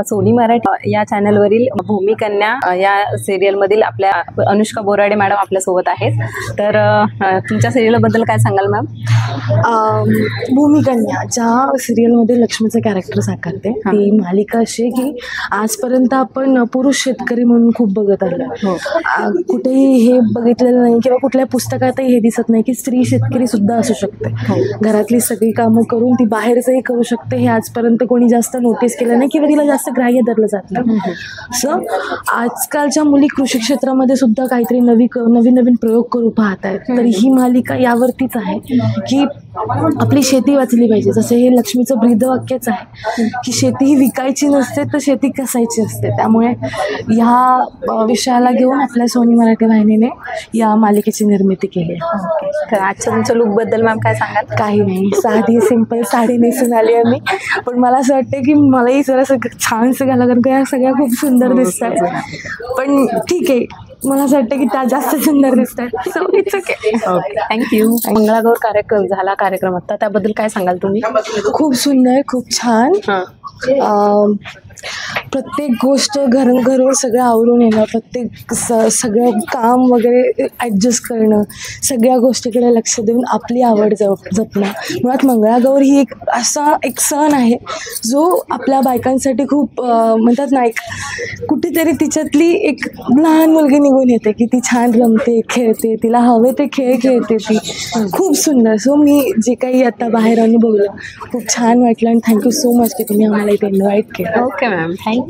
Sony Marathi या चॅनलवरील भूमिकन्या या सिरियलमधील आपल्या अनुष्का बोराडे मॅडम आपल्या सोबत आहेत. तर तुमच्या सिरियलबद्दल काय सांगाल मॅम? भूमिकन्या ज्या सिरियलमध्ये लक्ष्मीचं कॅरेक्टर साकारते ती मालिका अशी आहे की आजपर्यंत आपण पुरुष शेतकरी म्हणून खूप बघत आलो. कुठेही हे बघितलेलं नाही किंवा कुठल्या पुस्तकातही हे दिसत नाही की स्त्री शेतकरी सुद्धा असू शकते. घरातली सगळी कामं करून ती बाहेरचंही करू शकते. हे आजपर्यंत कोणी जास्त नोटीस केलं नाही किंवा तिला जास्त ग्राह्य धरलं जात नाही. सो आजकालच्या मुली कृषी क्षेत्रामध्ये सुद्धा काहीतरी नवीन प्रयोग करू पाहत आहेत. तर ही मालिका यावरतीच आहे की आपली शेती वाचली पाहिजे. जसे हे लक्ष्मीचं ब्रीदवाक्यच आहे की शेती ही विकायची नसते तर शेती कसायची असते. त्यामुळे ह्या विषयाला घेऊन आपल्या सोनी मराठी वाहिनीने या मालिकेची निर्मिती केली. तर आजच्या तुमच्या लुकबद्दल मॅम काय सांगाल? काही नाही, साधी सिंपल साडी नेसून आली आहे मी. पण मला असं वाटतं की मलाही जरासं छानसं घाला, कारण या सगळ्या खूप सुंदर दिसत आहेत. पण ठीक आहे, मला असं वाटतं की त्या जास्त सुंदर दिसत आहेत. So it's okay. Okay, thank you. Mangalagaur कार्यक्रम झाला कार्यक्रम आता, त्याबद्दल काय सांगाल तुम्ही? खूप सुंदर, खूप छान. प्रत्येक गोष्ट घरून सगळं आवरून येणं, प्रत्येक सगळं काम वगैरे ॲडजस्ट करणं, सगळ्या गोष्टीकडे लक्ष देऊन आपली आवड जपणं. मुळात मंगळागौर ही एक सण आहे जो आपल्या बायकांसाठी खूप म्हणतात ना, एक कुठेतरी तिच्यातली एक लहान मुलगी निघून येते की ती छान रमते, खेळते, तिला हवे ते खेळ खेळते ती. खूप सुंदर. सो मी जे काही आता बाहेर अनुभवलं खूप छान वाटलं आणि थँक्यू सो मच की तुम्ही आम्हाला इथे इन्व्हाइट केलं. Okay ma'am, thank you.